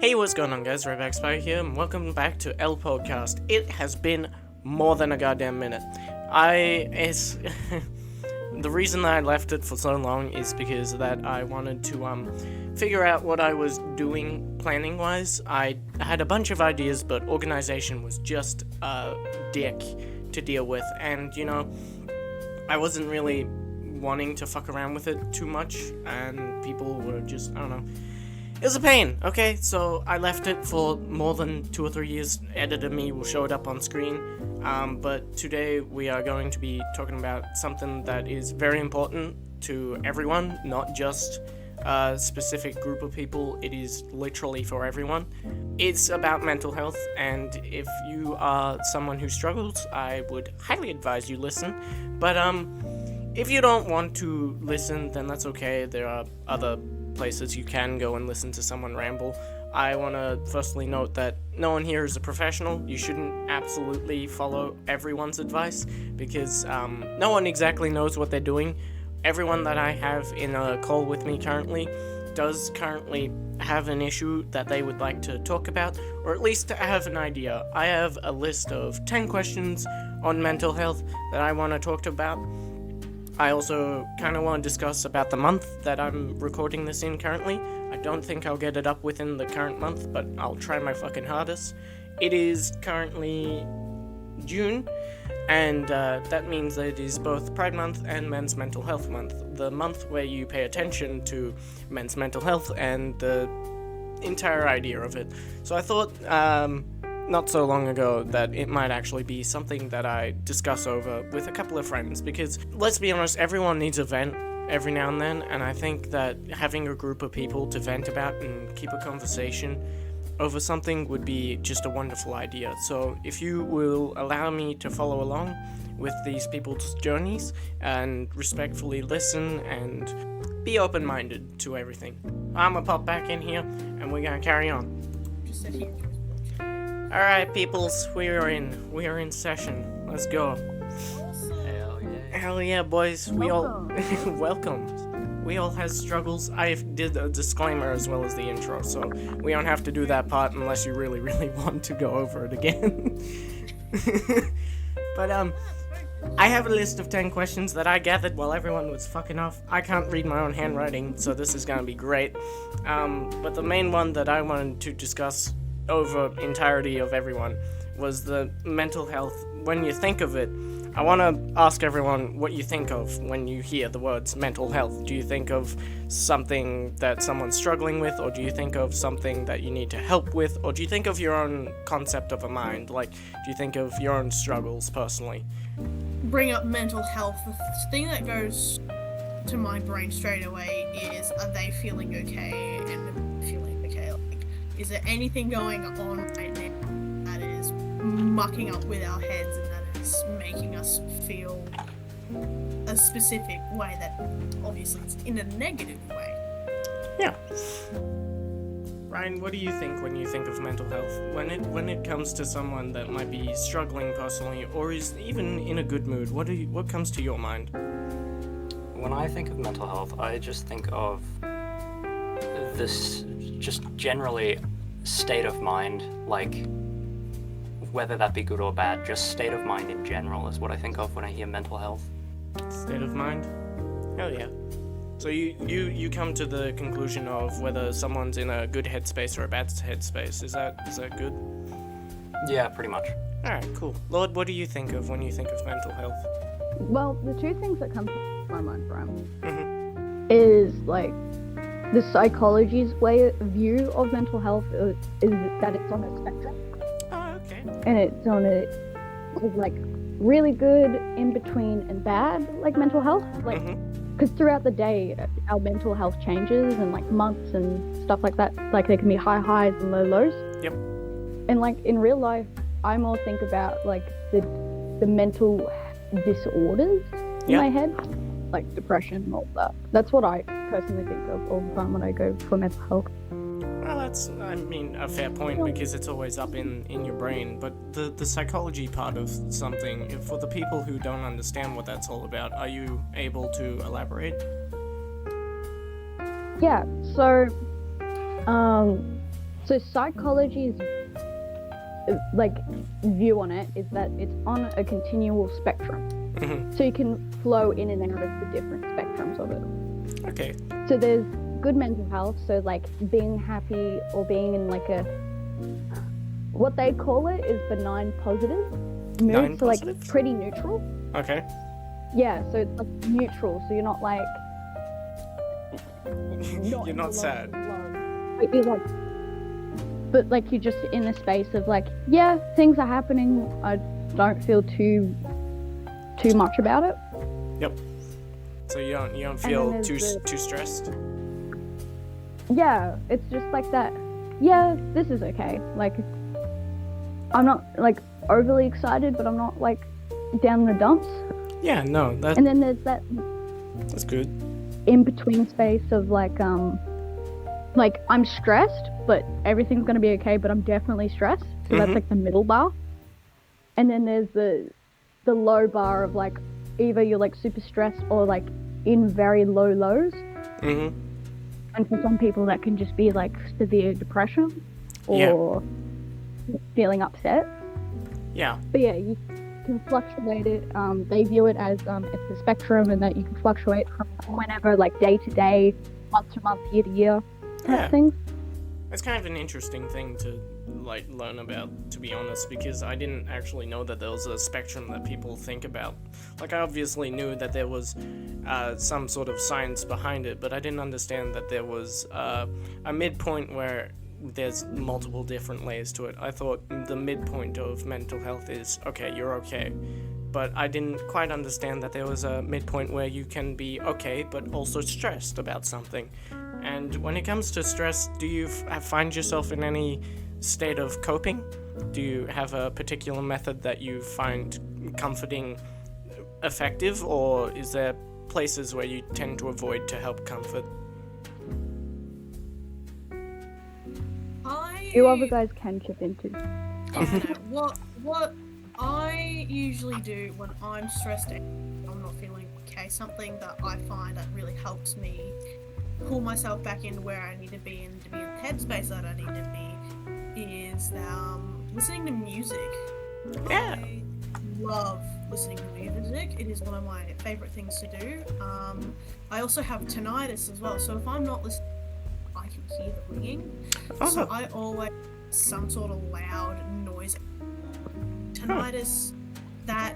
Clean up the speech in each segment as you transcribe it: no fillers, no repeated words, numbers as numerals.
Hey, what's going on, guys? Redback Spy here, and welcome back to L Podcast. It has been more than a goddamn minute. The reason that I left it for so long is because that I wanted to figure out what I was doing planning wise. I had a bunch of ideas, but organization was just a dick to deal with, and I wasn't really wanting to fuck around with it too much, and people were just, I don't know. It was a pain, okay? So I left it for more than 2 or 3 years. Editor me will show it up on screen. But today we are going to be talking about something that is very important to everyone, not just a specific group of people. It is literally for everyone. It's about mental health, and if you are someone who struggles, I would highly advise you listen. But if you don't want to listen, then that's okay. There are other places you can go and listen to someone ramble. I want to firstly note that no one here is a professional. You shouldn't absolutely follow everyone's advice because no one exactly knows what they're doing. Everyone that I have in a call with me currently does currently have an issue that they would like to talk about, or at least to have an idea. I have a list of 10 questions on mental health that I want to talk about. I also kind of want to discuss about the month that I'm recording this in currently. I don't think I'll get it up within the current month, but I'll try my fucking hardest. It is currently June, and that means that it is both Pride Month and Men's Mental Health Month. The month where you pay attention to men's mental health and the entire idea of it. So I thought, not so long ago, that it might actually be something that I discuss over with a couple of friends, because let's be honest, everyone needs a vent every now and then, and I think that having a group of people to vent about and keep a conversation over something would be just a wonderful idea. So if you will allow me to follow along with these people's journeys and respectfully listen and be open-minded to everything, I'm gonna pop back in here and we're gonna carry on. Just sit here. Alright, peoples, we are in session. Let's go. Hell yeah. Hell yeah, boys. We all welcome. We all has struggles. I did a disclaimer as well as the intro, so we don't have to do that part unless you really, really want to go over it again. But I have a list of 10 questions that I gathered while everyone was fucking off. I can't read my own handwriting, so this is gonna be great. But the main one that I wanted to discuss over entirety of everyone was the mental health. When you think of it, I want to ask everyone what you think of when you hear the words mental health. Do you think of something that someone's struggling with, or do you think of something that you need to help with, or do you think of your own concept of a mind? Like, do you think of your own struggles personally? Bring up mental health. The thing that goes to my brain straight away is, are they feeling okay and feeling okay? Like, is there anything going on right now that is mucking up with our heads and that is making us feel a specific way that obviously it's in a negative way? Yeah. Ryan, what do you think when you think of mental health? When it comes to someone that might be struggling personally, or is even in a good mood, what comes to your mind? When I think of mental health, I just think of this just generally state of mind, like whether that be good or bad, just state of mind in general is what I think of when I hear mental health. State of mind? Hell yeah. So you come to the conclusion of whether someone's in a good headspace or a bad headspace. Is that good? Yeah, pretty much. Alright, cool. Lord, what do you think of when you think of mental health? Well, the two things that come to my mind, Bram, Mm-hmm. is like the psychology's view of mental health is that it's on a spectrum, Oh, okay. and it's on like really good, in between, and bad, like mental health. Like, Mm-hmm. because throughout the day, our mental health changes, and like months and stuff like that. Like there can be high highs and low lows. Yep. And like in real life, I more think about like the mental disorders in Yeah. my head, like depression and all that. That's what I personally think of all the time when I go for mental health. Well, that's, I mean, a fair point, because it's always up in your brain, but the psychology part of something, for the people who don't understand what that's all about, are you able to elaborate? Yeah, so So psychology's like view on it is that it's on a continual spectrum. Mhm. So you can flow in and out of the different spectrums of it. Okay. So there's good mental health, so like being happy or being in like a, what they call it is benign positive mood. Benign So like positive? pretty neutral. Okay. Yeah, so it's like neutral, so you're not like You're in not the sad. lowest of lows. But you're like, but like you're just in a space of like, yeah, things are happening. I don't feel too much about it. Yep. So you don't then feel there's too stressed. Yeah, it's just like that. Yeah, this is okay. Like, I'm not like overly excited, but I'm not like down in the dumps. Yeah. No. And then there's that That's good. in between space of like I'm stressed, but everything's gonna be okay. But I'm definitely stressed. So that's Mhm. like the middle bar. And then there's the low bar of like either you're like super stressed or like in very low lows. Mhm. And for some people, that can just be like severe depression Yeah. or feeling upset. Yeah. But yeah, you can fluctuate it. They view it as it's a spectrum, and that you can fluctuate from whenever, like day to day, month to month, year to year, kind Yeah. of things. It's kind of an interesting thing to like learn about, to be honest, because I didn't actually know that there was a spectrum that people think about. Like, I obviously knew that there was some sort of science behind it, but I didn't understand that there was a midpoint where there's multiple different layers to it. I thought the midpoint of mental health is, okay, you're okay. But I didn't quite understand that there was a midpoint where you can be okay, but also stressed about something. And when it comes to stress, do you find yourself in any state of coping? Do you have a particular method that you find comforting effective, or is there places where you tend to avoid to help comfort? You other guys can chip into. What I usually do when I'm stressed out, I'm not feeling okay, something that I find that really helps me pull myself back into where I need to be and to be in the headspace that I need to be is listening to music. Yeah. I love listening to music. It is one of my favorite things to do. I also have tinnitus as well, so if I'm not listening, I can hear the ringing. So I always some sort of loud noise. Tinnitus, that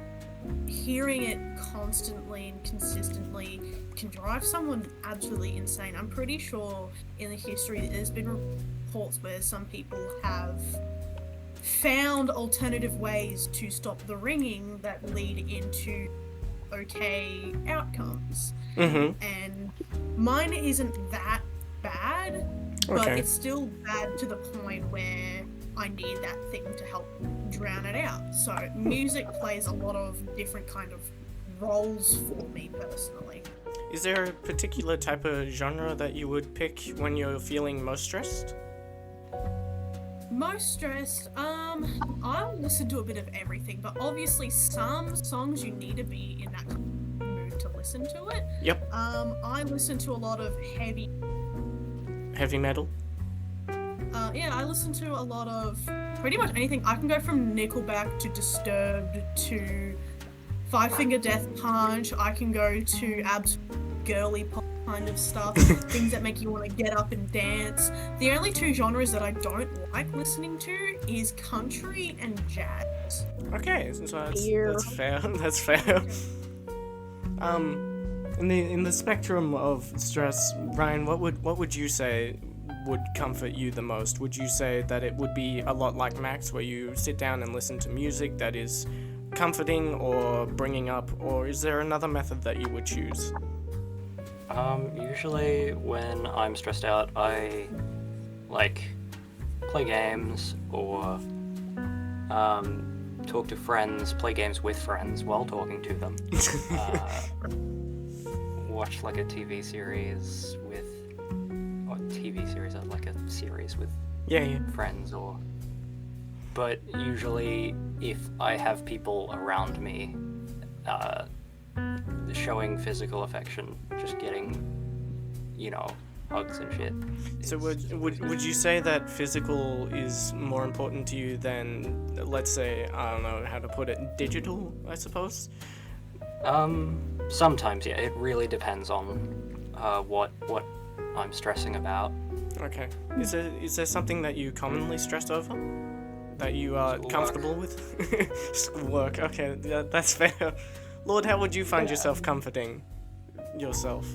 hearing it constantly and consistently can drive someone absolutely insane. I'm pretty sure in the history there's been reports where some people have found alternative ways to stop the ringing that lead into okay outcomes. Mm-hmm. And mine isn't that bad, but Okay. it's still bad to the point where I need that thing to help drown it out. So music plays a lot of different kind of roles for me personally. Is there a particular type of genre that you would pick when you're feeling most stressed? Most stressed, I'll listen to a bit of everything, but obviously some songs you need to be in that kind of mood to listen to it. Yep. I listen to a lot of heavy. Heavy metal? I listen to a lot of pretty much anything. I can go from Nickelback to Disturbed to Five Finger Death Punch. I can go to girly pop kind of stuff, things that make you want to get up and dance. The only two genres that I don't like listening to is country and jazz. Okay, so that's Beer. fair. That's fair. In the spectrum of stress, Ryan, what would you say would comfort you the most? Would you say that it would be a lot like Max, where you sit down and listen to music that is comforting or bringing up, or is there another method that you would choose? Usually when I'm stressed out, I like play games or talk to friends, play games with friends while talking to them. Watch like a TV series with, or TV series, like a series with Yeah. friends, or. But usually, if I have people around me, showing physical affection, just getting, hugs and shit. So would you say that physical is more important to you than, let's say, I don't know how to put it, digital, I suppose? Sometimes, yeah. It really depends on what I'm stressing about. Okay. Is there something that you commonly stress over? That you are Schoolwork. comfortable with? Schoolwork, okay, that's fair. Lord, how would you find yourself comforting yourself?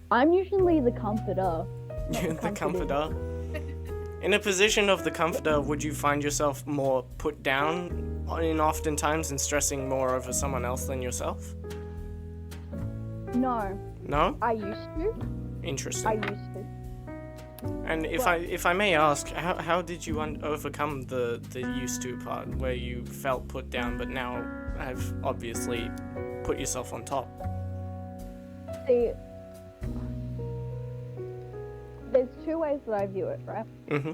I'm usually the comforter. The comforter? In a position of the comforter, would you find yourself more put down in oftentimes and stressing more over someone else than yourself? No, No? I used to. Interesting. I used to. And if I may ask, how did you overcome the used to part where you felt put down but now have obviously put yourself on top? See, there's two ways that I view it, right? Mm-hmm.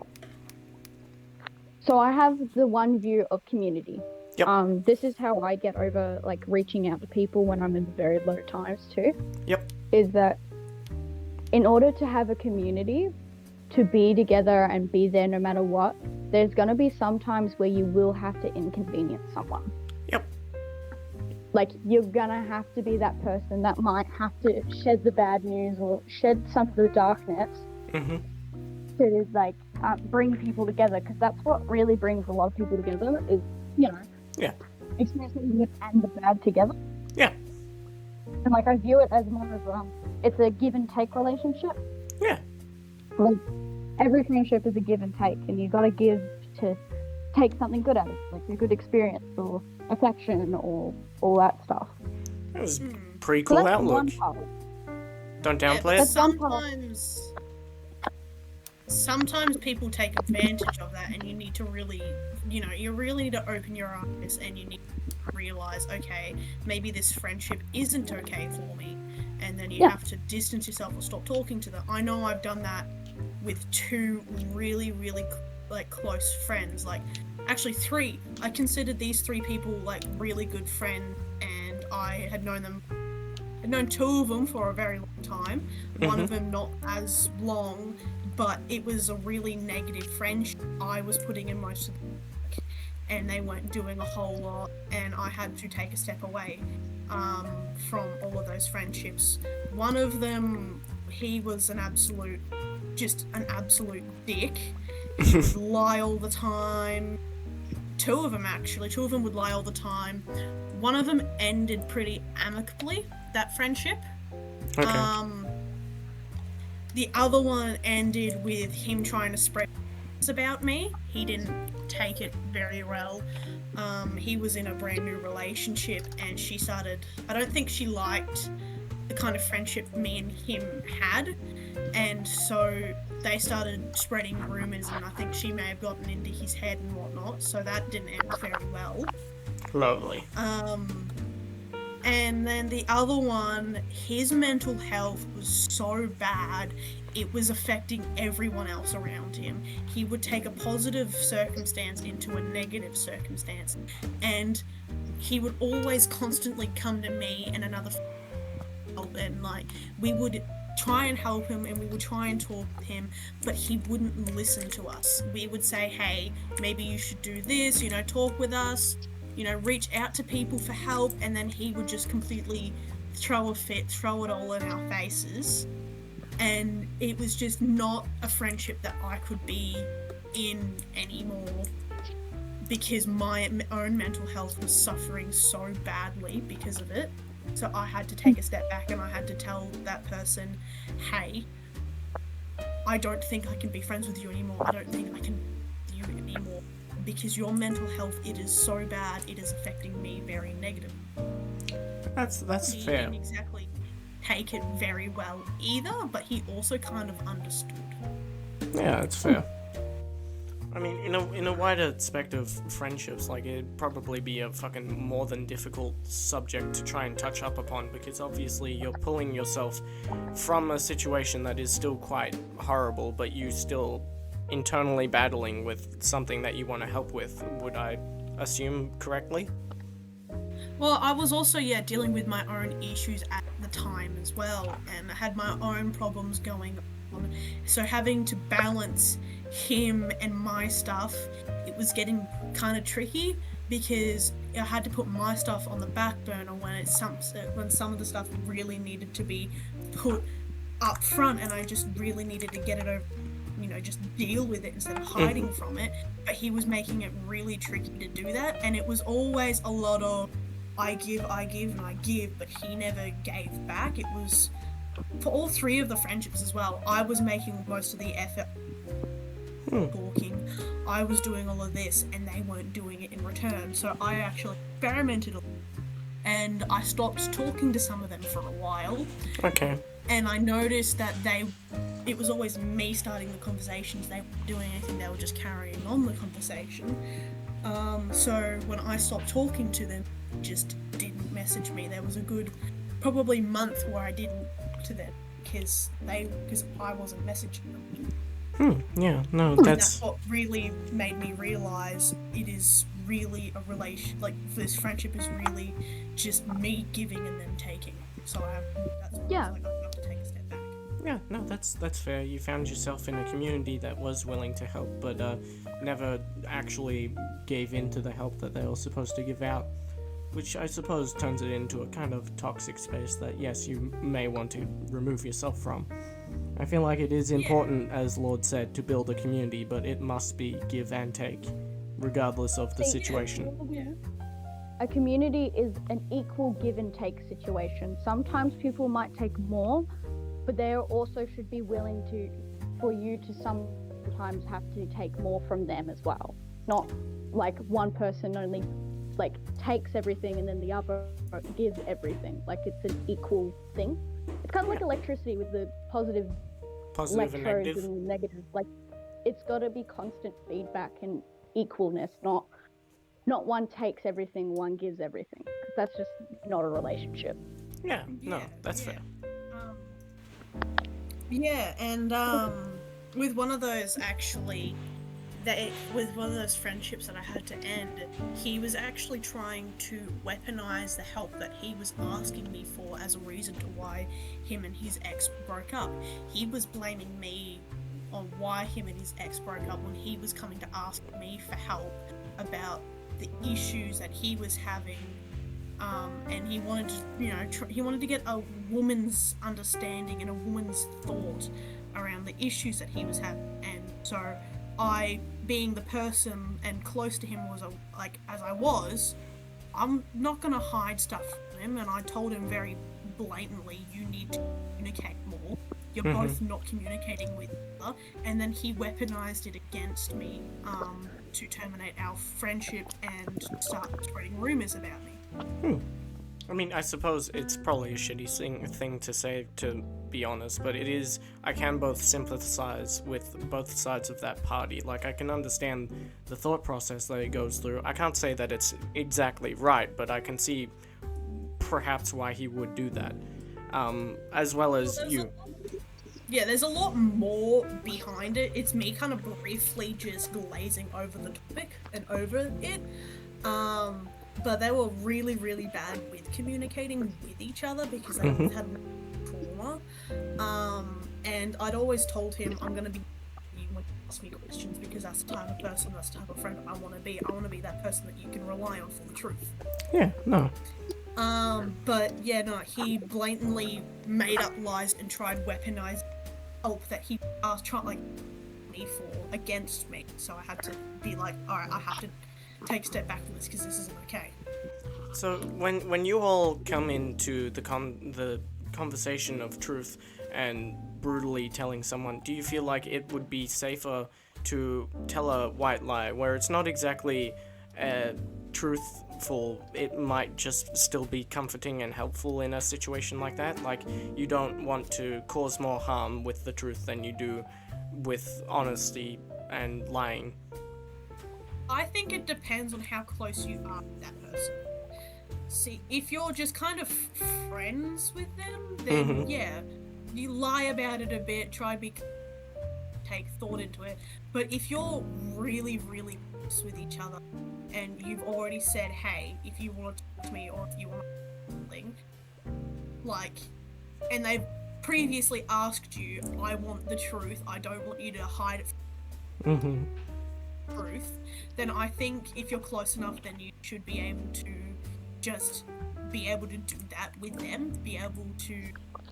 So I have the one view of community. Yep. This is how I get over like reaching out to people when I'm in very low times too. Yep. Is that in order to have a community, to be together and be there no matter what, there's gonna be some times where you will have to inconvenience someone. Yep. Like you're gonna have to be that person that might have to shed the bad news or shed some of the darkness Mm-hmm. to like bring people together, because that's what really brings a lot of people together is, you know, Yeah. experiencing the good and the bad together. Yeah. And like I view it as more of it's a give and take relationship. Yeah. Like every friendship is a give and take, and you gotta give to take something good out of it, like a good experience or affection or all that stuff. That was pretty So cool that's outlook. one part. Don't Yeah, downplay but it. sometimes people take advantage of that, and you need to really, you really need to open your eyes, and you need to realize, okay, maybe this friendship isn't okay for me, and then you Yeah. have to distance yourself or stop talking to them. I know I've done that with two really, really like close friends, like actually three. I considered these three people like really good friends, and I had known them. I'd known two of them for a very long time. One of them not as long, but it was a really negative friendship. I was putting in most of the work, and they weren't doing a whole lot, and I had to take a step away from all of those friendships. One of them, he was an absolute dick. He would lie all the time. Two of them would lie all the time. One of them ended pretty amicably, that friendship. Okay. The other one ended with him trying to spread about me. He didn't take it very well. He was in a brand new relationship, and I don't think she liked the kind of friendship me and him had, and so they started spreading rumors, and I think she may have gotten into his head and whatnot, so that didn't end very well. Lovely. And then the other one, his mental health was so bad, it was affecting everyone else around him. He would take a positive circumstance into a negative circumstance, and he would always constantly come to me and another help, and like we would try and help him, and we would try and talk with him, but he wouldn't listen to us. We would say, hey, maybe you should do this, talk with us, reach out to people for help, and then he would just completely throw a fit, throw it all in our faces. And it was just not a friendship that I could be in anymore, because my own mental health was suffering so badly because of it. So I had to take a step back, and I had to tell that person, hey, I don't think I can be friends with you anymore. I don't think I can be with you anymore, because your mental health, it is so bad, it is affecting me very negatively. That's He fair. didn't exactly take it very well either, but he also kind of understood. Yeah, that's fair. I mean, in a wider aspect of friendships, like, it'd probably be a fucking more than difficult subject to try and touch up upon, because obviously you're pulling yourself from a situation that is still quite horrible, but you still internally battling with something that you want to help with. Would I assume correctly? Well, I was also, dealing with my own issues at the time as well, and I had my own problems going on. So having to balance him and my stuff, it was getting kind of tricky because I had to put my stuff on the back burner when some of the stuff really needed to be put up front, and I just really needed to get it over, just deal with it instead of hiding from it. But he was making it really tricky to do that, and it was always a lot of I give, and I give, but he never gave back. It was for all three of the friendships as well. I was making most of the effort talking. I was doing all of this, and they weren't doing it in return. So I actually experimented a lot, and I stopped talking to some of them for a while. Okay. And I noticed that it was always me starting the conversations. They weren't doing anything, they were just carrying on the conversation. So when I stopped talking to them, they just didn't message me. There was a good, probably month where I didn't talk to them because I wasn't messaging them. Yeah, no, And that's... that's what really made me realise it is really a relation, like this friendship is really just me giving and then taking. So that's why I was like, I have to take a step back. Yeah, no, that's fair. You found yourself in a community that was willing to help, but never actually gave in to the help that they were supposed to give out, which I suppose turns it into a kind of toxic space that, yes, you may want to remove yourself from. I feel like it is important, as Lord said, to build a community, but it must be give and take, regardless of the situation. A community is an equal give and take situation. Sometimes people might take more, but they also should be willing for you to sometimes have to take more from them as well. Not like one person only like takes everything and then the other gives everything. Like it's an equal thing. It's kind of like electricity with the positive and electrodes and negative. Like it's got to be constant feedback and equalness, not one takes everything, one gives everything. 'Cause that's just not a relationship. Yeah, no, that's fair. And with one of those actually, with one of those friendships that I had to end, he was actually trying to weaponize the help that he was asking me for as a reason to why him and his ex broke up. He was blaming me on why him and his ex broke up when he was coming to ask me for help about the issues that he was having, and he wanted to, he wanted to get a woman's understanding and a woman's thought around the issues that he was having. And so I, being the person and close to him as I was, I'm not gonna hide stuff from him, and I told him very blatantly, you need to communicate more. You're both not communicating with each other. And then he weaponized it against me to terminate our friendship and start spreading rumors about me. I mean, I suppose it's probably a shitty thing to say, to be honest, but it is. I can both sympathize with both sides of that party. Like, I can understand the thought process that it goes through. I can't say that it's exactly right, but I can see perhaps why he would do that. As well as you. There's a lot more behind it. It's me kind of briefly just glazing over the topic and over it. But they were really, really bad with communicating with each other because they had trauma. And I'd always told him, I'm going to be you when you ask me questions because that's the type of person, that's the type of friend I want to be. I want to be that person that you can rely on for the truth. Yeah, no. He blatantly made up lies and tried weaponizing help that he tried me for against me. So I had to be like, alright, I have to take a step back from this because this isn't okay. So when you all come into the conversation of truth and brutally telling someone, do you feel like it would be safer to tell a white lie where it's not exactly truthful, it might just still be comforting and helpful in a situation like that? Like, you don't want to cause more harm with the truth than you do with honesty and lying. I think it depends on how close you are with that person. See, if you're just kind of friends with them, then you lie about it a bit, try to be... take thought into it. But if you're really, really close with each other, and you've already said, hey, if you want to talk to me or if you want something, like, and they've previously asked you, I want the truth, I don't want you to hide it from truth, then I think if you're close enough, then you should be able to just be able to do that with them, be able to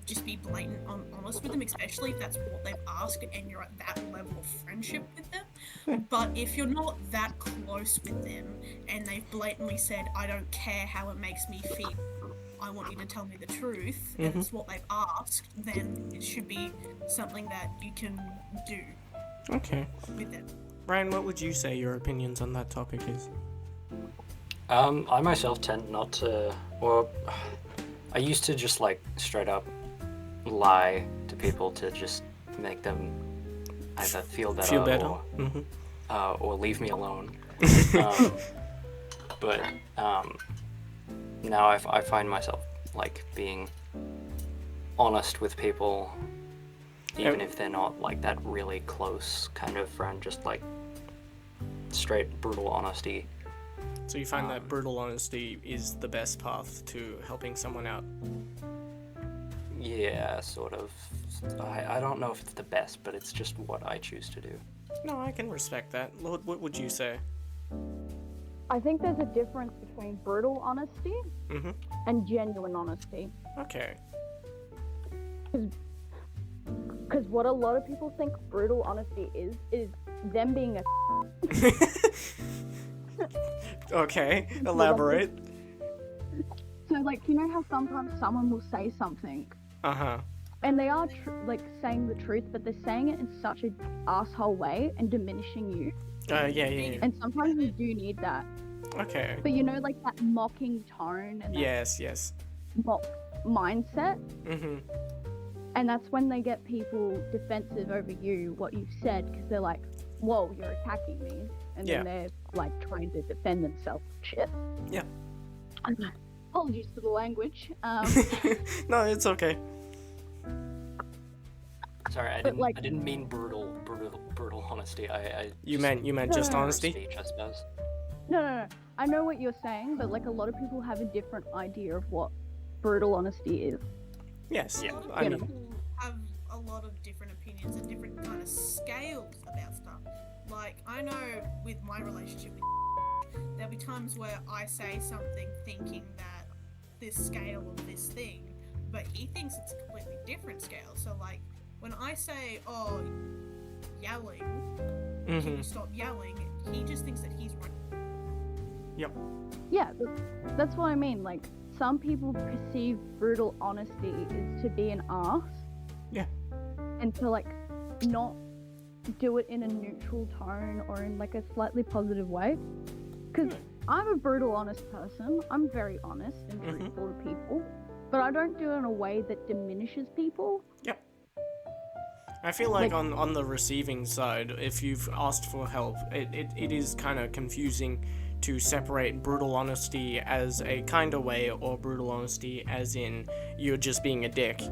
just be blatant and honest with them, especially if that's what they've asked and you're at that level of friendship with them. But if you're not that close with them and they've blatantly said, I don't care how it makes me feel, I want you to tell me the truth, and it's what they've asked, then it should be something that you can do Okay. with them. Ryan, what would you say your opinions on that topic is? I myself tend not to, well, I used to just like straight up lie to people to just make them either feel better, Feel better? Or leave me alone. But now I find myself like being honest with people, even if they're not like that really close kind of friend, just like straight brutal honesty. So you find that brutal honesty is the best path to helping someone out? Yeah, sort of. I don't know if it's the best, but it's just what I choose to do. No, I can respect that. Lord, what would you say? I think there's a difference between brutal honesty and genuine honesty. Okay. Because what a lot of people think brutal honesty is them being a Okay, elaborate. So, like, you know how sometimes someone will say something Uh-huh. and they are saying the truth, but they're saying it in such an asshole way and diminishing you. Yeah. And sometimes you do need that. Okay. But you know, like that mocking tone and that Yes. mock mindset. Mm-hmm. And that's when they get people defensive over you, what you've said, because they're like, whoa, you're attacking me. And Yeah. then they're like trying to defend themselves. Shit. Yeah. Apologies for the language. No, it's okay. Sorry, I didn't mean brutal honesty. You meant just No. honesty? Speech, I suppose. No. I know what you're saying, but like a lot of people have a different idea of what brutal honesty is. Yes. Yeah. I You mean, know. People have a lot of different opinions and different kind of scales about stuff. Like, I know with my relationship with there'll be times where I say something thinking that this scale of this thing, but he thinks it's a completely different scale. So like, when I say, oh, yelling, can you stop yelling? He just thinks that he's right. Yeah, that's what I mean. Like, some people perceive brutal honesty is to be an arse. Yeah. And to, like, not do it in a neutral tone or in, like, a slightly positive way. Because I'm a brutal, honest person. I'm very honest and truthful to people. But I don't do it in a way that diminishes people. Yep. I feel like on the receiving side, if you've asked for help, it is kind of confusing to separate brutal honesty as a kind of way or brutal honesty as in you're just being a dick.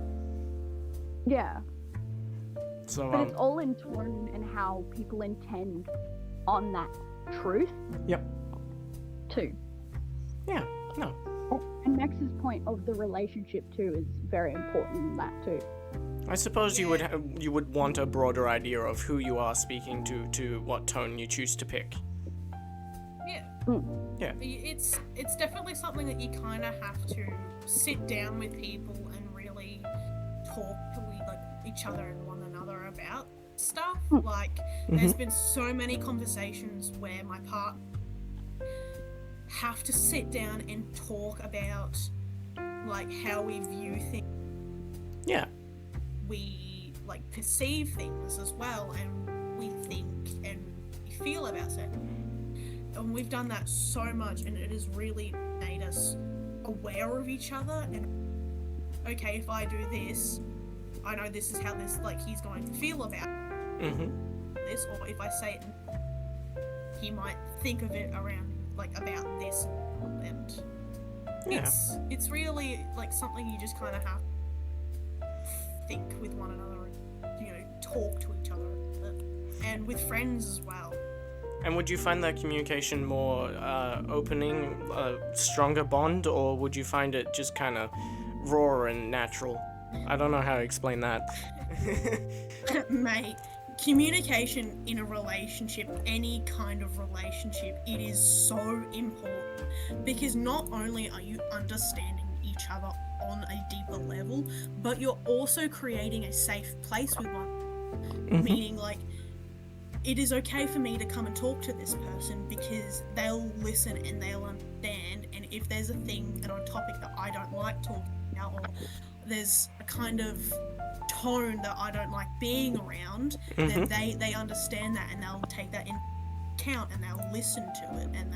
Yeah. So, But it's all in tone and how people intend on that truth. Yep. Too. Yeah, no. And Max's point of the relationship too is very important in that too. I suppose you would want a broader idea of who you are speaking to what tone you choose to pick. Yeah. Yeah. It's definitely something that you kind of have to sit down with people and really talk to each other and one another about stuff. Like, there's been so many conversations where my partner have to sit down and talk about like how we view things. Yeah. We like perceive things as well, and we think and we feel about certain. And we've done that so much, and it has really made us aware of each other. And okay, if I do this, I know this is how this he's going to feel about this, or if I say it, he might think of it around about this, and it's really something you just kind of have to think with one another and talk to each other and with friends as well. And would you find that communication more opening, a stronger bond, or would you find it just kind of raw and natural? I don't know how to explain that. Mate, communication in a relationship, any kind of relationship, it is so important, because not only are you understanding each other on a deeper level, but you're also creating a safe place with one. Meaning, like, it is okay for me to come and talk to this person because they'll listen and they'll understand, and if there's a thing and a topic that I don't like talking about, or there's a kind of tone that I don't like being around, then they understand that, and they'll take that into account, and they'll listen to it, and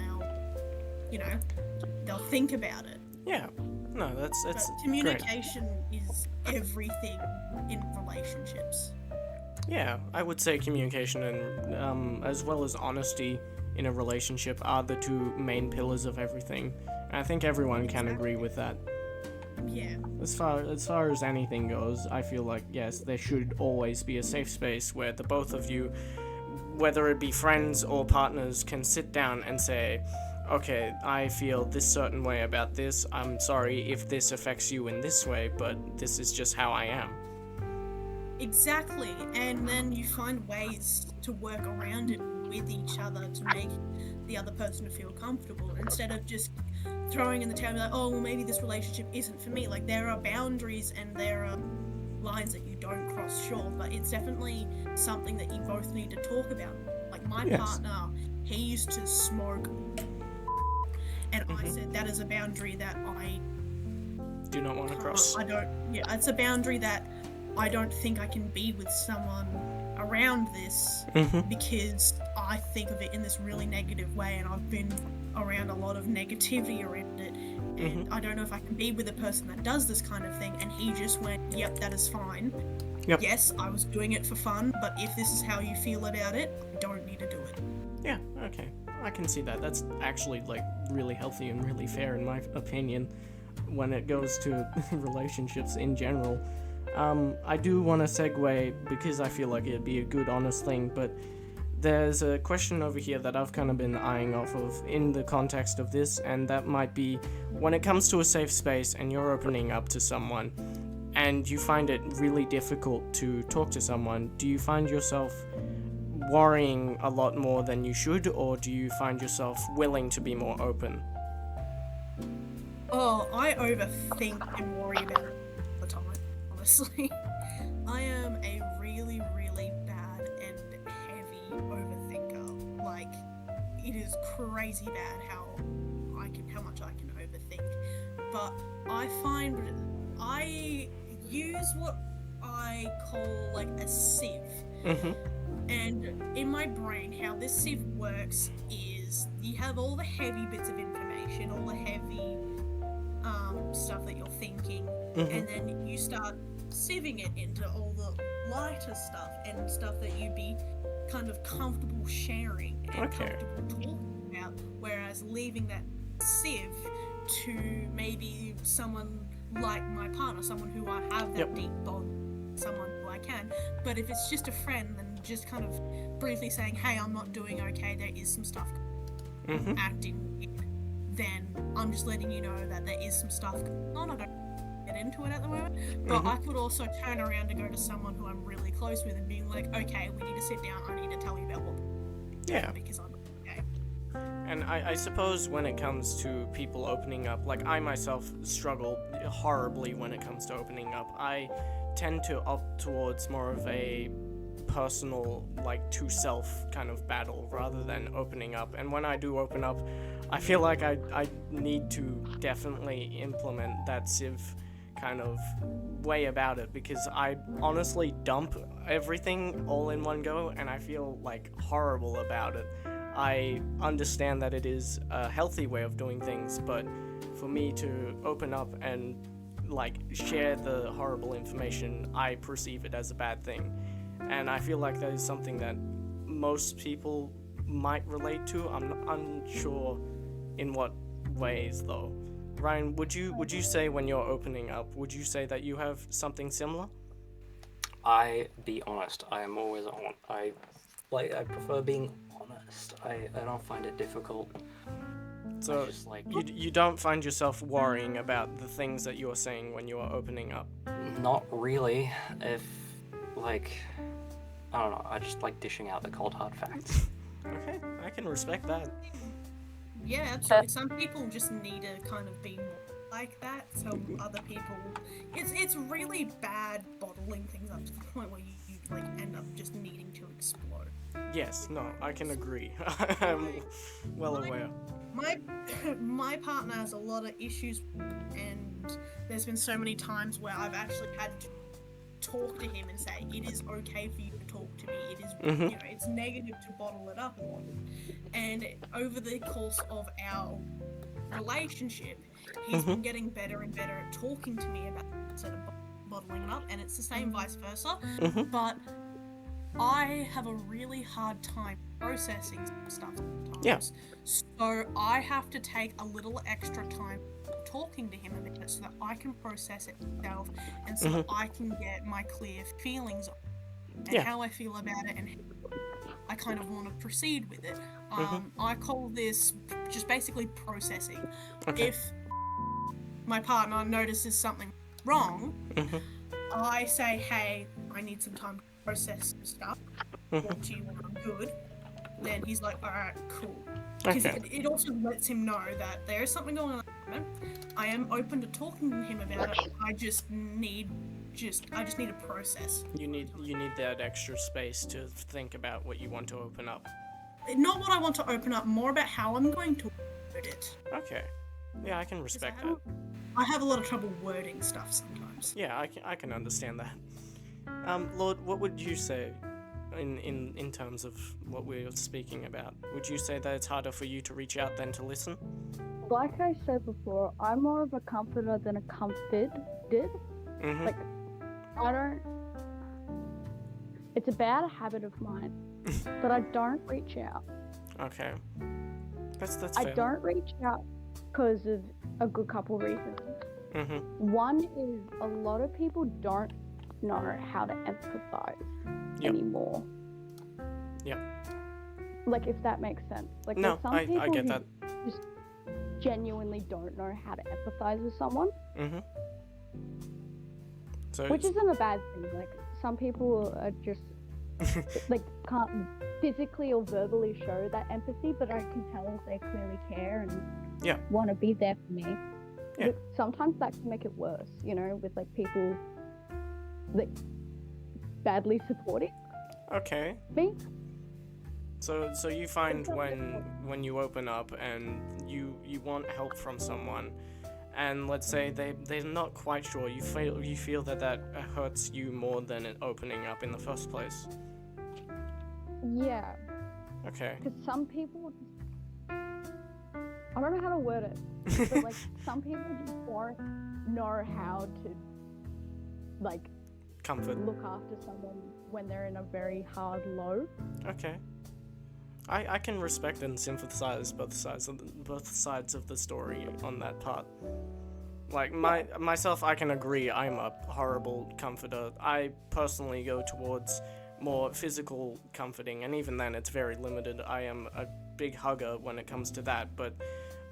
they'll think about it. Yeah. No, that's But great. communication is everything in relationships. Yeah, I would say communication and as well as honesty in a relationship are the two main pillars of everything. And I think everyone can agree with that. Yeah. As far as anything goes, I feel like yes, there should always be a safe space where the both of you, whether it be friends or partners, can sit down and say, okay, I feel this certain way about this. I'm sorry if this affects you in this way, but this is just how I am. Exactly, and then you find ways to work around it with each other to make the other person feel comfortable, instead of just throwing in the towel like, oh, well, maybe this relationship isn't for me. Like, there are boundaries and there are lines that you don't cross, sure, but it's definitely something that you both need to talk about. Like, my Yes. partner, he used to smoke, and I said that is a boundary that I Do not want to cross. it's a boundary that I don't think I can be with someone around this, because I think of it in this really negative way, and I've been around a lot of negativity around it, and I don't know if I can be with a person that does this kind of thing. And he just went, yep, that is fine. Yep. Yes, I was doing it for fun, but if this is how you feel about it, I don't need to do it. Yeah, okay. I can see that. That's actually like really healthy and really fair in my opinion when it goes to relationships in general. I do want to segue because I feel like it'd be a good honest thing, but there's a question over here that I've kind of been eyeing off of in the context of this, and that might be when it comes to a safe space and you're opening up to someone and you find it really difficult to talk to someone, do you find yourself worrying a lot more than you should, or do you find yourself willing to be more open? Oh, I overthink and worry about it all the time, honestly. I am a really, really bad and heavy overthinker. Like, it is crazy bad how much I can overthink. But I find I use what I call like a sieve. And in my brain, how this sieve works is you have all the heavy bits of information, all the heavy stuff that you're thinking, and then you start sieving it into all the lighter stuff and stuff that you'd be kind of comfortable sharing and comfortable talking about, whereas leaving that sieve to maybe someone like my partner, someone who I have that deep bond, someone who I can. But if it's just a friend, then just kind of briefly saying, hey, I'm not doing okay, there is some stuff acting weird, then I'm just letting you know that there is some stuff going on. I don't get into it at the moment, but I could also turn around to go to someone who I'm really close with and being like, okay, we need to sit down, I need to tell you about what because I'm okay. And I suppose when it comes to people opening up, like I myself struggle horribly when it comes to opening up. I tend to opt towards more of a personal, like, to self kind of battle rather than opening up. And when I do open up, I feel like I need to definitely implement that Civ kind of way about it, because I honestly dump everything all in one go and I feel like horrible about it. I understand that it is a healthy way of doing things, but for me to open up and like share the horrible information, I perceive it as a bad thing. And I feel like that is something that most people might relate to. I'm unsure in what ways though. Ryan, would you say when you're opening up, would you say that you have something similar? Be honest. I am always on. I prefer being honest. I don't find it difficult. So Just like you don't find yourself worrying about the things that you're saying when you are opening up. not really. If like I don't know. I just like dishing out the cold hard facts. Okay, I can respect that. Yeah, absolutely. Some people just need to kind of be more like that. Some other people, it's really bad bottling things up to the point where you like end up just needing to explode. Yes, no, I can agree. I'm well aware. My partner has a lot of issues, and there's been so many times where I've actually had to talk to him and say it is okay for you to talk to me. It is, you know, it's negative to bottle it up. And over the course of our relationship, he's been getting better and better at talking to me about it instead of bottling it up, and it's the same vice versa. But I have a really hard time processing stuff sometimes. Yeah. So I have to take a little extra time talking to him about it so that I can process it myself and so that I can get my clear feelings on it and how I feel about it and how I kind of want to proceed with it. I call this just basically processing. Okay. If my partner notices something wrong, I say, hey, I need some time to process some stuff. Talk to you when I'm good. Then he's like, alright, cool. Because Okay. it also lets him know that there is something going on. I am open to talking to him about it. I just need a process. You need that extra space to think about what you want to open up. Not what I want to open up, more about how I'm going to word it. Okay. Yeah, I can respect that. I have a lot of trouble wording stuff sometimes. Yeah, I can understand that. Lord, what would you say in terms of what we're speaking about? Would you say that it's harder for you to reach out than to listen? Like I said before, I'm more of a comforter than a comforted. Mm-hmm. Like, I don't. It's a bad habit of mine, but I don't reach out. Okay. That's I fair. don't reach out because of a good couple reasons. Mm-hmm. One is a lot of people don't know how to empathize Yep. anymore. Yep. Like, if that makes sense. Like, No, there's some I people get who that. just genuinely don't know how to empathize with someone, Mm-hmm. So which isn't a bad thing. Like, some people are just like can't physically or verbally show that empathy, but I can tell if they clearly care and want to be there for me. Yeah. But sometimes that can make it worse, you know, with like people like badly supporting okay. me. So you find when you open up and you want help from someone, and let's say they're not quite sure, you feel that hurts you more than it opening up in the first place. Yeah, Okay. because some people I don't know how to word it, but like some people just don't know how to like Comfort. look after someone when they're in a very hard low. Okay. I can respect and sympathize both sides of the story on that part. Like myself, I can agree. I'm a horrible comforter. I personally go towards more physical comforting, and even then, it's very limited. I am a big hugger when it comes to that, but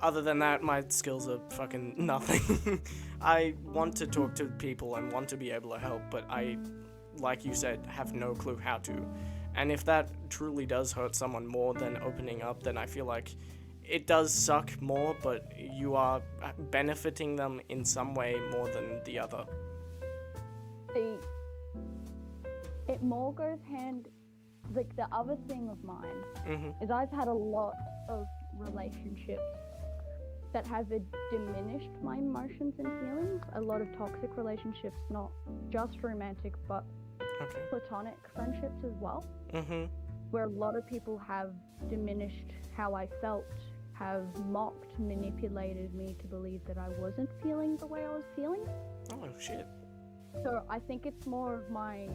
other than that, my skills are fucking nothing. I want to talk to people and want to be able to help, but I, like you said, have no clue how to. And if that truly does hurt someone more than opening up, then I feel like it does suck more, but you are benefiting them in some way more than the other. See, it more goes hand. Like the other thing of mine Mm-hmm. is I've had a lot of relationships that have diminished my emotions and feelings. A lot of toxic relationships, not just romantic, but Okay. platonic friendships as well, Mm-hmm. where a lot of people have diminished how I felt, have mocked, manipulated me to believe that I wasn't feeling the way I was feeling. Oh, shit. So I think it's more of my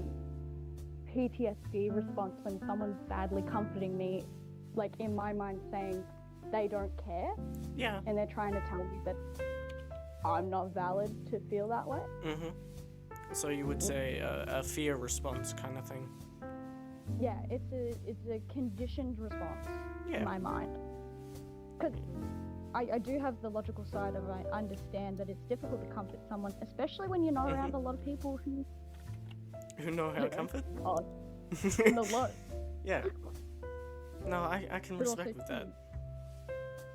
PTSD response when someone's badly comforting me, like in my mind saying they don't care, Yeah. and they're trying to tell me that I'm not valid to feel that way. Mm-hmm. So you would say a fear response kind of thing. Yeah, it's a conditioned response Yeah. in my mind. Because I do have the logical side of I understand that it's difficult to comfort someone, especially when you're not around a lot of people who Who know how to comfort? are in the low. Yeah. No, I can But also respect with that.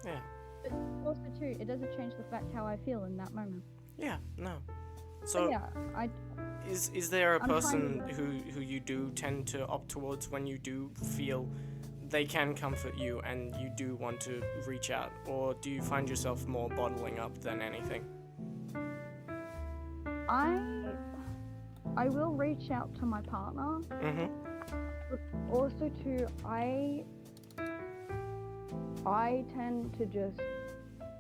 Yeah. But also too, it doesn't change the fact how I feel in that moment. Yeah. No. So So yeah, is there a I'm person trying who you do tend to opt towards when you do feel they can comfort you and you do want to reach out, or do you find yourself more bottling up than anything? I will reach out to my partner. Mm-hmm. But also too, I tend to just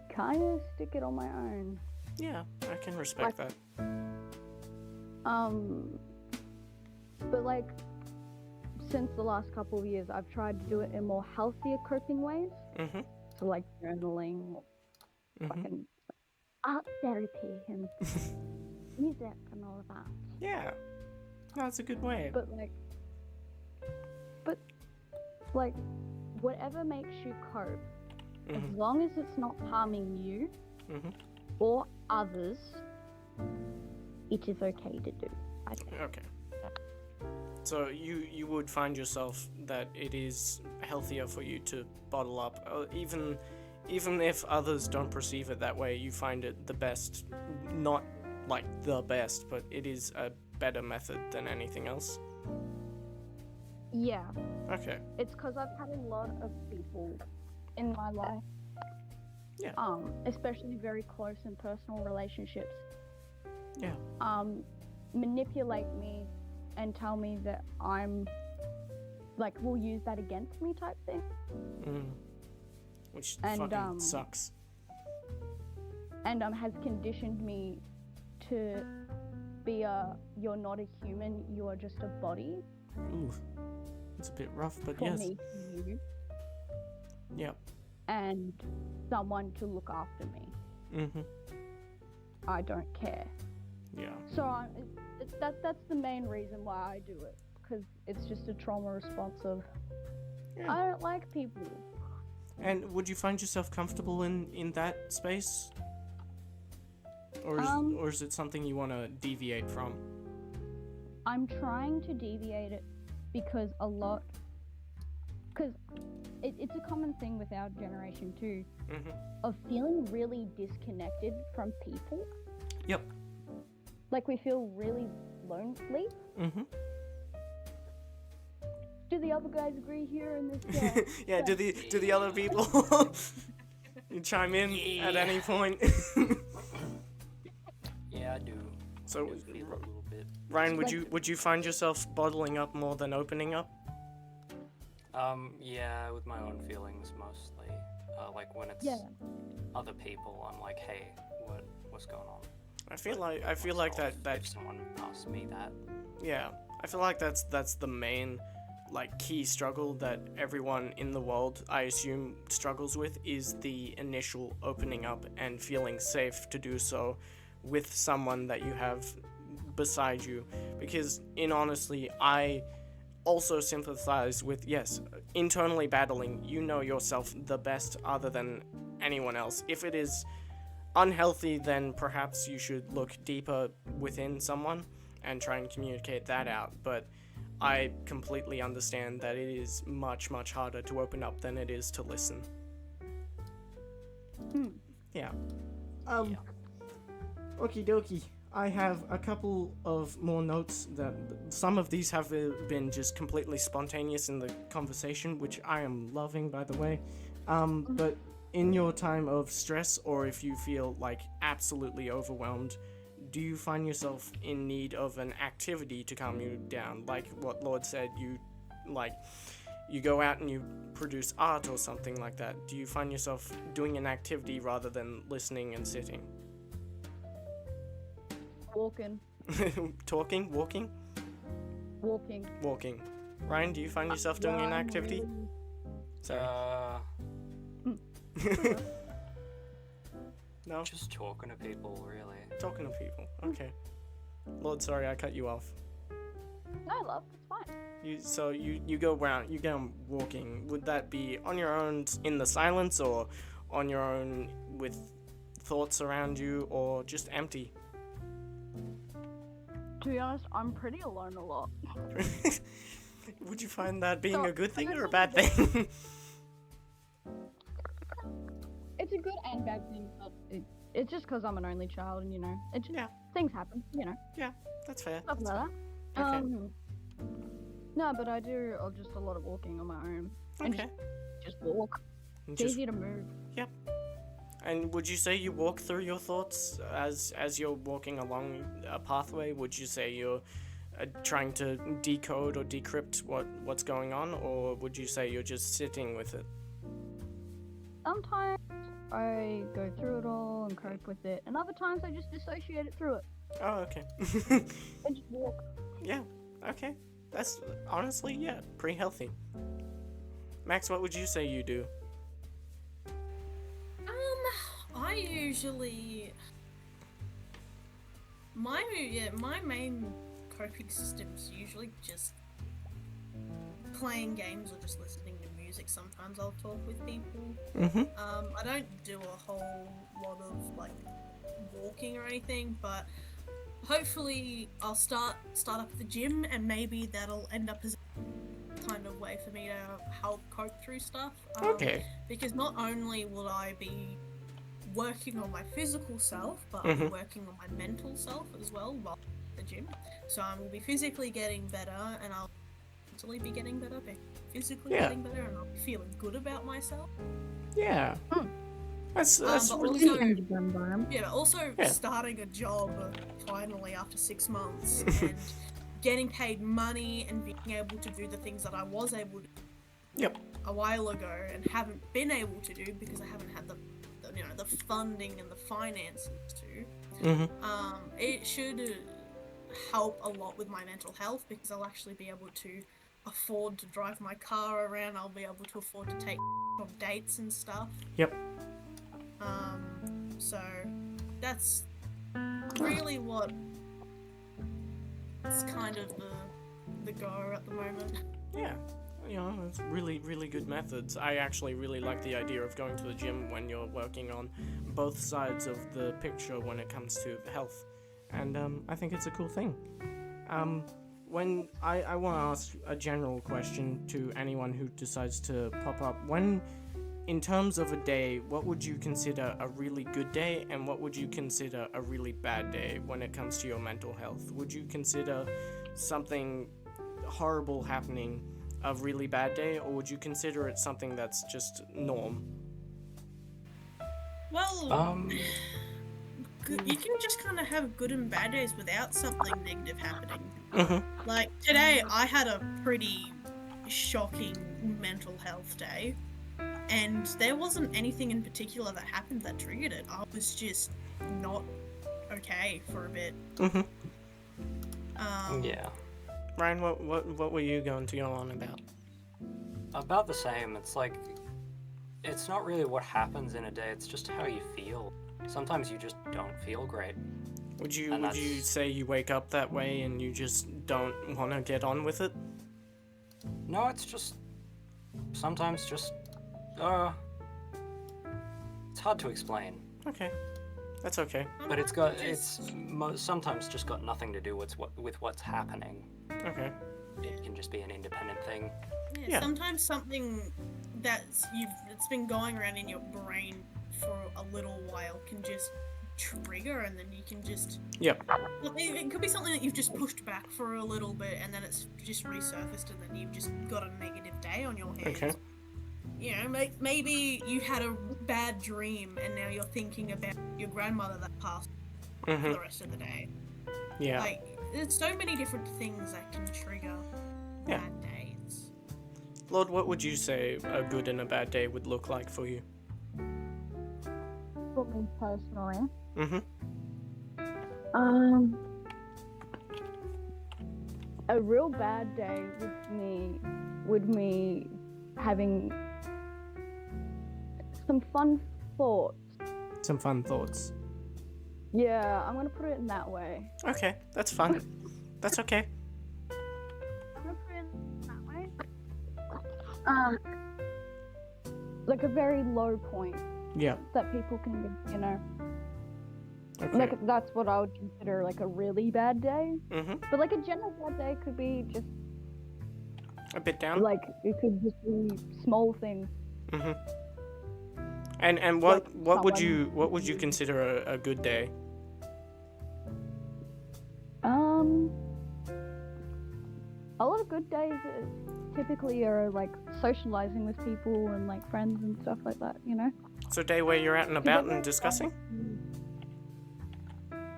kind of stick it on my own. Yeah, I can respect that. But like since the last couple of years, I've tried to do it in more healthier coping ways. Mm-hmm. So like journaling, or fucking art therapy and music and all of that. Yeah. No, that's a good way. But like whatever makes you cope, as long as it's not harming you or others, it is okay to do, I think. Okay. So you would find yourself that it is healthier for you to bottle up, even if others don't perceive it that way. You find it the best, not like the best, but it is a better method than anything else. Yeah, Okay. it's because I've had a lot of people in my life, Yeah. especially very close and personal relationships, Yeah. manipulate me and tell me that I'm like will use that against me type thing. Which And, fucking sucks. And has conditioned me to be you're not a human, you are just a body Ooh. It's a bit rough, but for yes. me, you, Yep. and someone to look after me. Mm-hmm. I don't care. Yeah. So that's the main reason why I do it, because it's just a trauma response of Yeah. I don't like people. And would you find yourself comfortable in that space? Or is it something you want to deviate from? I'm trying to deviate it because it's a common thing with our generation too, of feeling really disconnected from people. Yep. Like we feel really lonely. Mm-hmm. Do the other guys agree here in this? Yeah, do the other people you chime in at any point? Yeah, I do. So, I feel a little bit. Ryan, would you find yourself bottling up more than opening up? Yeah, with my own feelings mostly. Like when it's other people, I'm like, hey, what's going on? I feel like that If someone asks me that. yeah, I feel like that's the main like key struggle that everyone in the world, I assume, struggles with, is the initial opening up and feeling safe to do so with someone that you have beside you. Because in honestly, I also sympathize with, yes, internally battling, you know yourself the best other than anyone else. If it is unhealthy, then perhaps you should look deeper within someone and try and communicate that out. But I completely understand that it is much, much harder to open up than it is to listen. Yeah. Okie dokie. I have a couple of more notes that some of these have been just completely spontaneous in the conversation, which I am loving, by the way. But in your time of stress, or if you feel like absolutely overwhelmed, do you find yourself in need of an activity to calm you down? Like what Lord said, you go out and you produce art or something like that. Do you find yourself doing an activity rather than listening and sitting? Walking. Talking? Walking? Walking. Ryan, do you find yourself doing an activity? Sorry. No? Just talking to people, really. Talking to people. Okay. Lord, sorry, I cut you off. No, love, it's fine. You go around, you go walking. Would that be on your own in the silence, or on your own with thoughts around you, or just empty? To be honest, I'm pretty alone a lot. Would you find that being So, a good thing I'm or a not bad thing? It's a good and bad thing, but it's just because I'm an only child, and it just, Yeah. things happen, Yeah, that's fair. stuff like that. Okay. No, but I do just a lot of walking on my own. And Okay. just walk. And It's just- easy to move. Yep. And would you say you walk through your thoughts as you're walking along a pathway? Would you say you're trying to decode or decrypt what's going on, or would you say you're just sitting with it? Sometimes I go through it all and cope with it, and other times I just dissociate it through it Oh, okay. and just walk. Yeah. Okay. That's honestly, yeah, pretty healthy. Max, what would you say you do? I usually my main coping system's usually just playing games or just listening to music. Sometimes I'll talk with people. Mm-hmm. I don't do a whole lot of like walking or anything, but hopefully I'll start up the gym, and maybe that'll end up as a kind of way for me to help cope through stuff. Okay. Because not only will I be working on my physical self, but I'll be working on my mental self as well while at the gym. So I will be physically getting better, and I'll mentally be getting better, but physically Yeah. getting better, and I'll be feeling good about myself. Yeah. That's but really also, yeah, but also Yeah. starting a job finally after 6 months and getting paid money and being able to do the things that I was able to do Yep. a while ago and haven't been able to do because I haven't had the funding and the finances to. Mm-hmm. It should help a lot with my mental health because I'll actually be able to afford to drive my car around. I'll be able to afford to take on dates and stuff. Yep. So that's really what it's kind of the go at the moment. Yeah. It's really, really good methods. I actually really like the idea of going to the gym when you're working on both sides of the picture when it comes to health. And I think it's a cool thing. When I want to ask a general question to anyone who decides to pop up. When, in terms of a day, what would you consider a really good day, and what would you consider a really bad day when it comes to your mental health? Would you consider something horrible happening a really bad day, or would you consider it something that's just norm? Well, you can just kind of have good and bad days without something negative happening. Like today, I had a pretty shocking mental health day, and there wasn't anything in particular that happened that triggered it. I was just not okay for a bit. Yeah. Ryan, what were you going to go on about? About the same. It's like, it's not really what happens in a day, it's just how you feel. Sometimes you just don't feel great. Would you And say you wake up that way and you just don't want to get on with it? No, it's just, sometimes just, it's hard to explain. Okay. That's okay. But sometimes just got nothing to do with what's happening. Okay. It can just be an independent thing. Yeah. Sometimes something that's been going around in your brain for a little while can just trigger, and then you can just. Yep. It could be something that you've just pushed back for a little bit, and then it's just resurfaced, and then you've just got a negative day on your hands. Okay. You know, maybe you had a bad dream, and now you're thinking about your grandmother that passed for the rest of the day. Yeah. Like, there's so many different things that can trigger Yeah. bad days. Lord, what would you say a good and a bad day would look like for you? For me personally, a real bad day would me having some fun thoughts. Some fun thoughts. Yeah, I'm gonna put it in that way. Okay, that's fun. That's okay. I'm gonna put it in that way. Like a very low point Yeah. that people can, Okay. like that's what I would consider like a really bad day. Mm-hmm. But like a general bad day could be just A bit down. like it could just be small things. Mm-hmm. And what Like what would you consider a good day? A lot of good days typically are like socializing with people and like friends and stuff like that, So a day where you're out and about and discussing?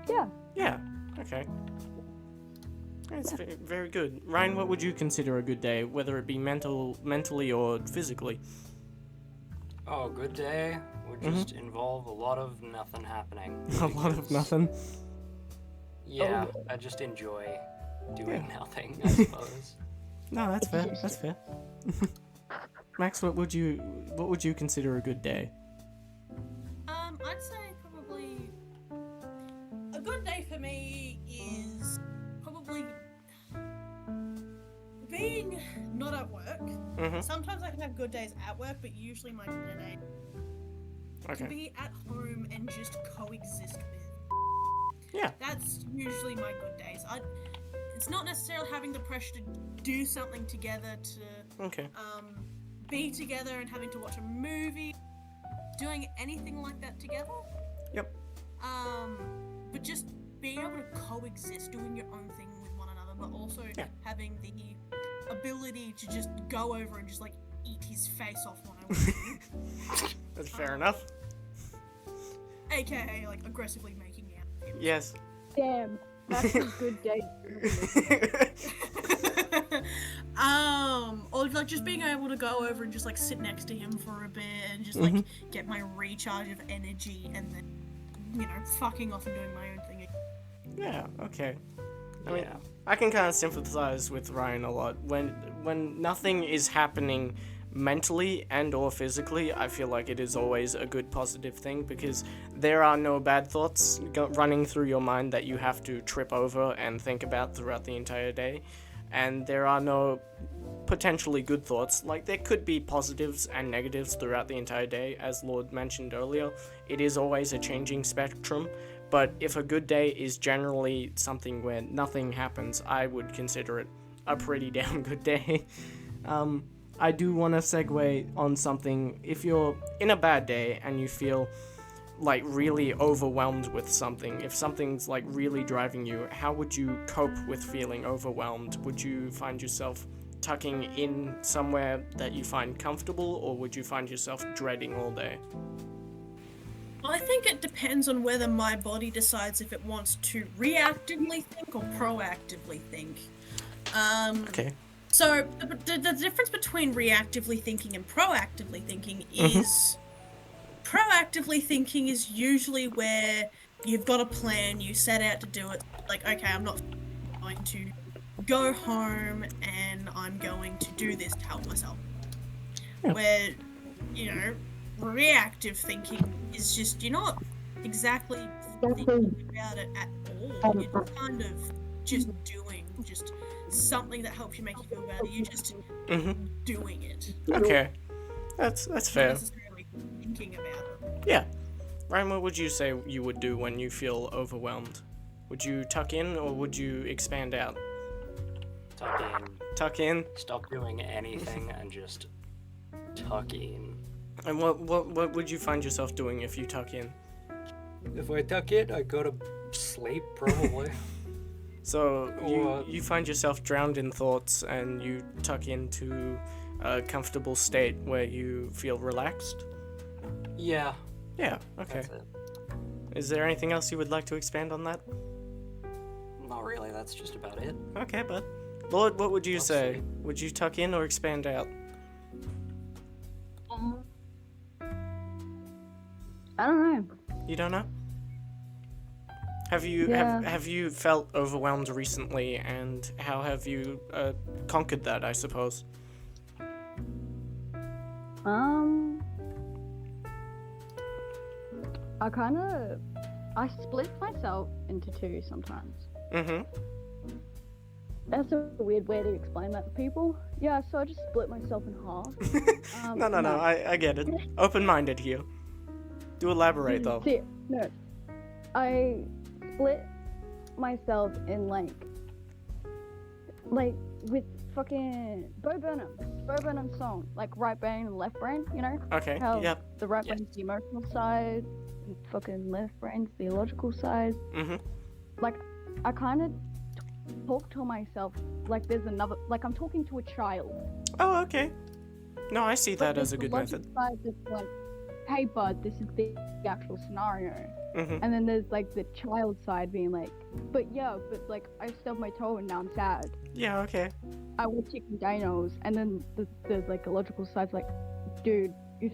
Yeah. Yeah. Okay. That's very good. Ryan, what would you consider a good day, whether it be mentally or physically? Oh, good day would just involve a lot of nothing happening. A lot of nothing. Yeah, I just enjoy doing nothing, I suppose. No, that's fair. That's fair. Max, what would you consider a good day? I'd say probably a good day for me is probably being not at work. Mm-hmm. Sometimes I can have good days at work, but usually my good day to Okay. be at home and just coexist with. Yeah. That's usually my good days. It's not necessarily having the pressure to do something together, to Okay. be together and having to watch a movie, doing anything like that together. Yep. But just being able to coexist, doing your own thing with one another, but also Yeah. having the ability to just go over and just like eat his face off when I want to. That's fair enough. AKA like aggressively making out. Yes. Damn, that's a good day. Or like just being able to go over and just like sit next to him for a bit and just like get my recharge of energy and then, fucking off and doing my own thing. Yeah. Okay. I mean, Yeah. I can kind of sympathize with Ryan a lot. When nothing is happening mentally and or physically, I feel like it is always a good positive thing because there are no bad thoughts running through your mind that you have to trip over and think about throughout the entire day. And there are no potentially good thoughts. Like, there could be positives and negatives throughout the entire day. As Lord mentioned earlier, it is always a changing spectrum. But if a good day is generally something where nothing happens, I would consider it a pretty damn good day. I do want to segue on something. If you're in a bad day and you feel like really overwhelmed with something, if something's like really driving you, how would you cope with feeling overwhelmed? Would you find yourself tucking in somewhere that you find comfortable, or would you find yourself dreading all day? I think it depends on whether my body decides if it wants to reactively think or proactively think. Okay. So the difference between reactively thinking and proactively thinking is proactively thinking is usually where you've got a plan, you set out to do it. Like, okay, I'm not going to go home and I'm going to do this to help myself. Yeah. Where, reactive thinking is just, you're not exactly thinking about it at all. You're kind of just doing just something that helps you make you feel better. You're just doing it. Okay. That's Not fair. necessarily thinking about it. Yeah. Ryan, what would you say you would do when you feel overwhelmed? Would you tuck in or would you expand out? Tuck in. Tuck in? Stop doing anything and just tuck in. And what would you find yourself doing if you tuck in? If I tuck in, I go to sleep, probably. So Or- you find yourself drowned in thoughts and you tuck into a comfortable state where you feel relaxed? Yeah, Yeah, okay. that's it. Is there anything else you would like to expand on that? Not really, that's just about it. Okay, bud. Lord, what would you Let's say? see. Would you tuck in or expand out? I don't know. You don't know? Have you Yeah. have you felt overwhelmed recently, and how have you conquered that, I suppose? I kind of I split myself into two sometimes. Mm-hmm. That's a weird way to explain that to people. Yeah, so I just split myself in half. No, I get it. Open-minded here. Do elaborate, though. See, no. I split myself in like with fucking Bo Burnham's song, like right brain and left brain, you know? Okay, How yep. the right brain's the emotional side, and fucking left brain's the logical side. Mm-hmm. Like, I kind of talk to myself like there's another, like I'm talking to a child. Oh, okay. No, I see But that there's as a the good logic method. side that's like, hey bud, this is the actual scenario. Mm-hmm. And then there's like the child side being like, but like I stubbed my toe and now I'm sad. Yeah, okay. I want chicken dinos. And then there's like a logical side like, dude, you've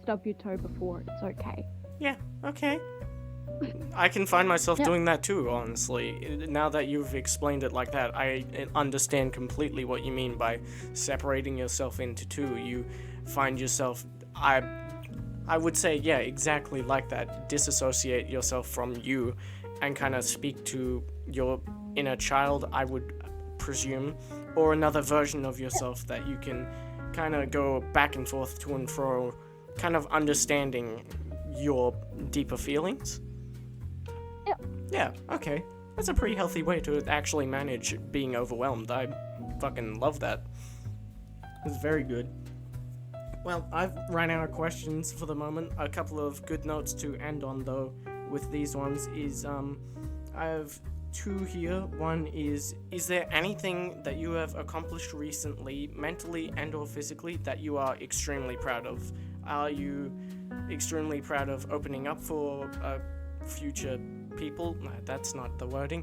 stubbed your toe before, it's okay. Yeah, okay. I can find myself Yeah. doing that too, honestly. Now that you've explained it like that, I understand completely what you mean by separating yourself into two. You find yourself, I would say, yeah, exactly like that. Disassociate yourself from you and kind of speak to your inner child, I would presume, or another version of yourself that you can kind of go back and forth to and fro, kind of understanding your deeper feelings. Yeah. Yeah, okay. That's a pretty healthy way to actually manage being overwhelmed. I fucking love that. It's very good. Well, I've ran out of questions for the moment. A couple of good notes to end on, though, with these ones is, I have two here. One is there anything that you have accomplished recently, mentally and or physically, that you are extremely proud of? Are you extremely proud of opening up for future people? No, that's not the wording.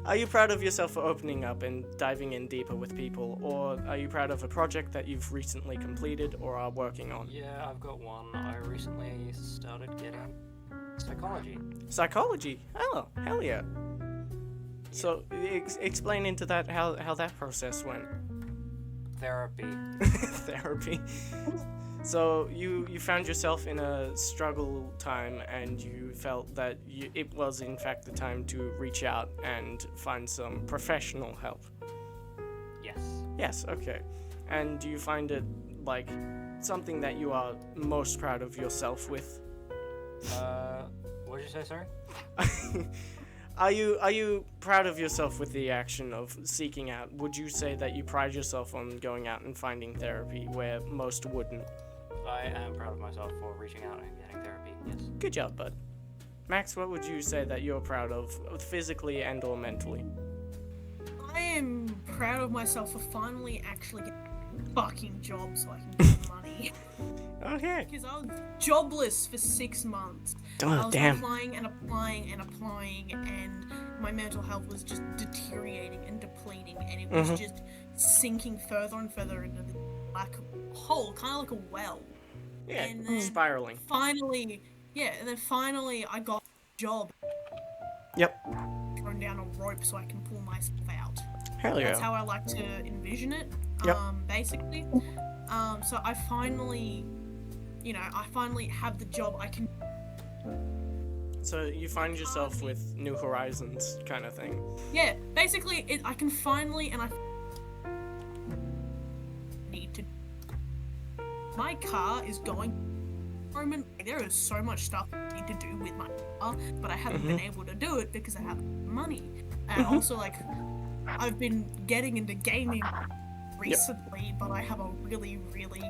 Are you proud of yourself for opening up and diving in deeper with people, or are you proud of a project that you've recently completed or are working on? Yeah, I've got one. I recently started getting psychology. Psychology? Oh, hell yeah. So, explain into that how that process went. Therapy. Therapy. So you found yourself in a struggle time, and you felt that it was in fact the time to reach out and find some professional help. Yes. Yes, okay. And do you find it like something that you are most proud of yourself with? What did you say, sorry? Are you proud of yourself with the action of seeking out? Would you say that you pride yourself on going out and finding therapy where most wouldn't? I am proud of myself for reaching out and getting therapy, yes. Good job, bud. Max, what would you say that you're proud of, physically and or mentally? I am proud of myself for finally actually getting a fucking job so I can get money. Okay. Because I was jobless for 6 months. I Oh, was damn. applying and applying and applying, and my mental health was just deteriorating and depleting, and it was just sinking further and further into the black hole, kind of like a well. Yeah, And then spiraling. Finally, I got a job. Yep. Thrown down a rope so I can pull myself out. Hell That's yeah. how I like to envision it. Yep. Basically. So I finally have the job I can. So you find yourself with new horizons kind of thing. Yeah, basically, I can finally, and I need to. My car is going. Moment, there is so much stuff I need to do with my car, but I haven't been able to do it because I have money. And also, like, I've been getting into gaming recently, but I have a really, really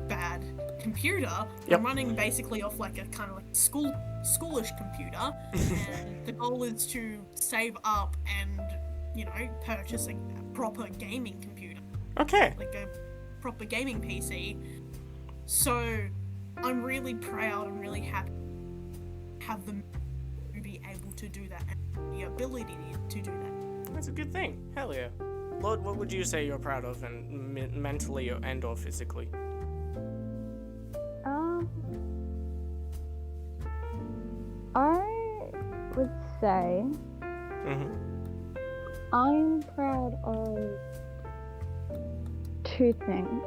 bad computer. Yep. I'm running basically off like a kind of like schoolish computer, and the goal is to save up and, purchase a proper gaming computer, Okay. like a proper gaming PC. So I'm really proud and really happy to have them to be able to do that and the ability to do that. That's a good thing. Hell yeah. Lord, what would you say you're proud of, and mentally and or physically? I would say I'm proud of two things.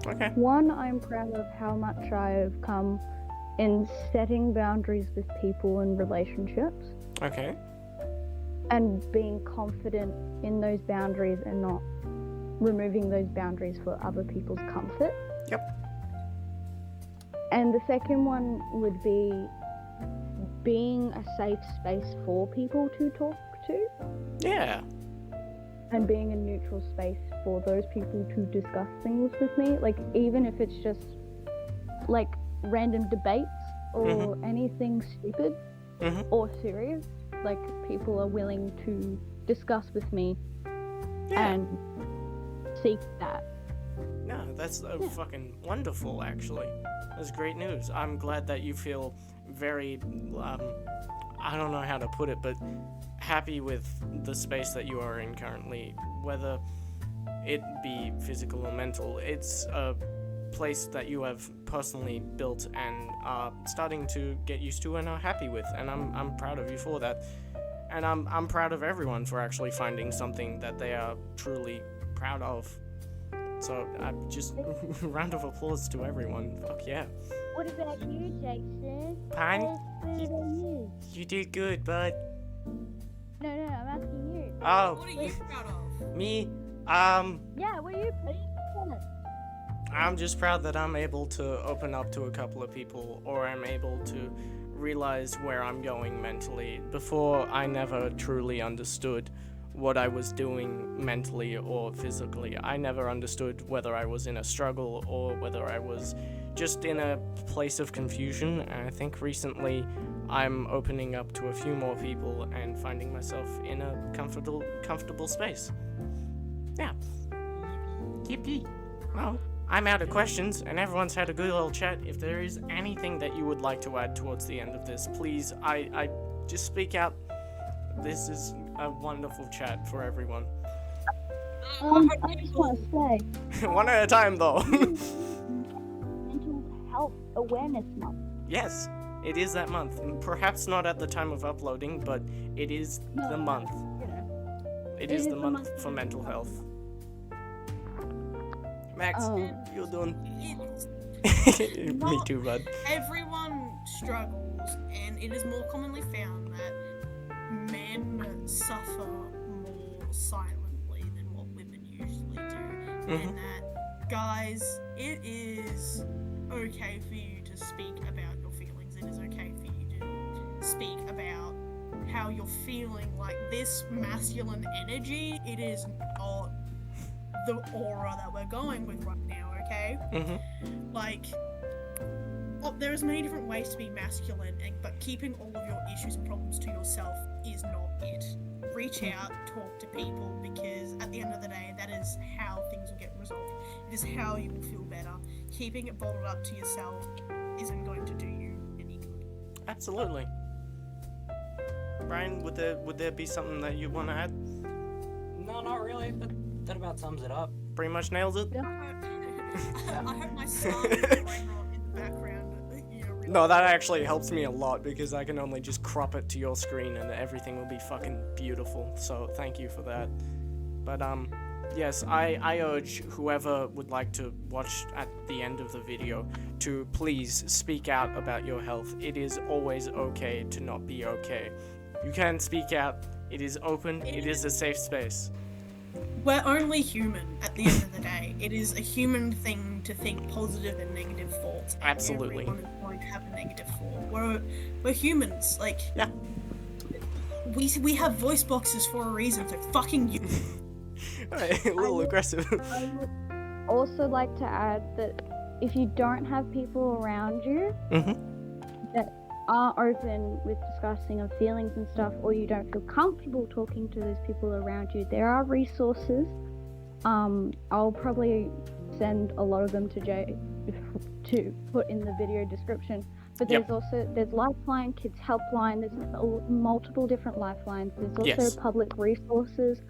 Okay. One, I'm proud of how much I've come in setting boundaries with people and relationships Okay. and being confident in those boundaries and not removing those boundaries for other people's comfort. Yep. And the second one would be being a safe space for people to talk to Yeah. and being a neutral space for those people to discuss things with me. Like, even if it's just like random debates or anything stupid Mhm. or serious, like people are willing to discuss with me Yeah. and seek that. No, that's Yeah. fucking wonderful, actually. That's great news. I'm glad that you feel very, I don't know how to put it, but happy with the space that you are in currently, whether it be physical or mental. It's a place that you have personally built and are starting to get used to and are happy with, and I'm proud of you for that. And I'm proud of everyone for actually finding something that they are truly proud of. So just round of applause to everyone. Fuck yeah. What about you, Jason? Pine, What about you? you did good, bud. No, I'm asking you. Oh, What are you proud of? me? Yeah, what are you proud of? I'm just proud that I'm able to open up to a couple of people, or I'm able to realize where I'm going mentally. Before, I never truly understood what I was doing mentally or physically. I never understood whether I was in a struggle or whether I was just in a place of confusion. And I think recently I'm opening up to a few more people and finding myself in a comfortable space. Yeah. Yippee. Well, I'm out of questions, and everyone's had a good old chat. If there is anything that you would like to add towards the end of this, please, I just speak out. This is a wonderful chat for everyone. I just want to say, One at a time, though. Mental Health Awareness Month. Yes, it is that month. Perhaps not at the time of uploading, but it is the month. You know. It is the month for mental health. Max, you're doing. It's Me too, bud. everyone struggles, and it is more commonly found that men suffer more silently than what women usually do, and that guys, it is okay for you to speak about your feelings. It is okay for you to speak about how you're feeling. Like, this masculine energy, it is not the aura that we're going with right now, okay? Like, there's many different ways to be masculine, but keeping all of your issues and problems to yourself is not it. Reach out, talk to people, because at the end of the day, that is how things will get resolved. It is how you will feel better. Keeping it bottled up to yourself isn't going to do you any good. Absolutely. Brian, would there be something that you want to add? No, not really, but that about sums it up. Pretty much nails it. I hope my son is going on in the background. Really. No, that actually helps me a lot because I can only just crop it to your screen and everything will be fucking beautiful. So thank you for that. But yes, I urge whoever would like to watch at the end of the video to please speak out about your health. It is always okay to not be okay. You can speak out. It is open. It is a safe space. We're only human at the end of the day. It is a human thing to think positive and negative thoughts. And Absolutely. everyone is going to have a negative thought. We're humans. Like, Yeah. we have voice boxes for a reason. So fucking you. Alright, a little aggressive. I would also like to add that if you don't have people around you that are open with discussing of feelings and stuff, or you don't feel comfortable talking to those people around you, there are resources. I'll probably send a lot of them to Jay to put in the video description. But there's Lifeline, Kids Helpline, there's multiple different lifelines. There's also Yes. public resources.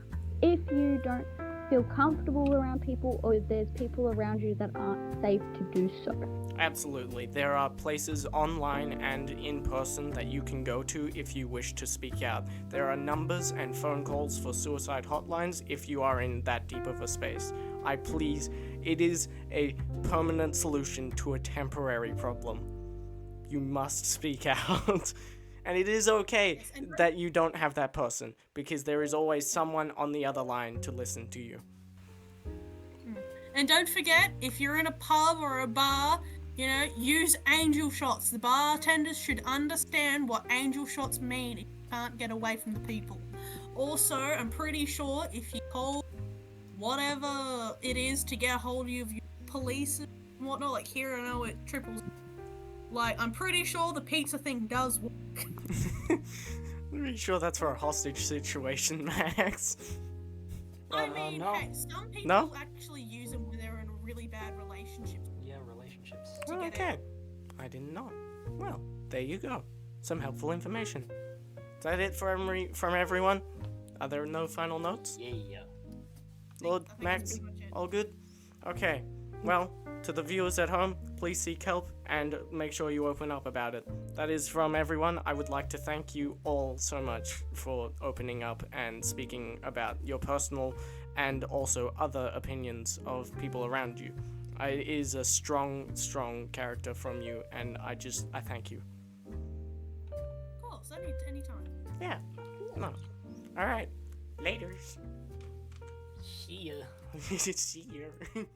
If you don't feel comfortable around people, or there's people around you that aren't safe to do so. Absolutely. There are places online and in person that you can go to if you wish to speak out. There are numbers and phone calls for suicide hotlines if you are in that deep of a space. It is a permanent solution to a temporary problem. you must speak out. And it is okay Yes, and- that you don't have that person, because there is always someone on the other line to listen to you. And don't forget, if you're in a pub or a bar, use angel shots. The bartenders should understand what angel shots mean if you can't get away from the people. Also, I'm pretty sure if you call whatever it is to get a hold of your police and whatnot, like here I know it triples. Like, I'm pretty sure the pizza thing does work. I'm pretty sure that's for a hostage situation, Max. I mean, no. hey, some people No? actually use them when they're in a really bad relationship. Yeah, relationships. To get Okay. I didn't know. Well, there you go. Some helpful information. Is that it from everyone? Are there no final notes? Yeah. Lord, I think Max, that's pretty much it. all good? Okay. Well, to the viewers at home, please seek help and make sure you open up about it. That is from everyone. I would like to thank you all so much for opening up and speaking about your personal and also other opinions of people around you. It is a strong, strong character from you, and I thank you. Of course, anytime. Yeah. No. All right. Laters. See ya. See you.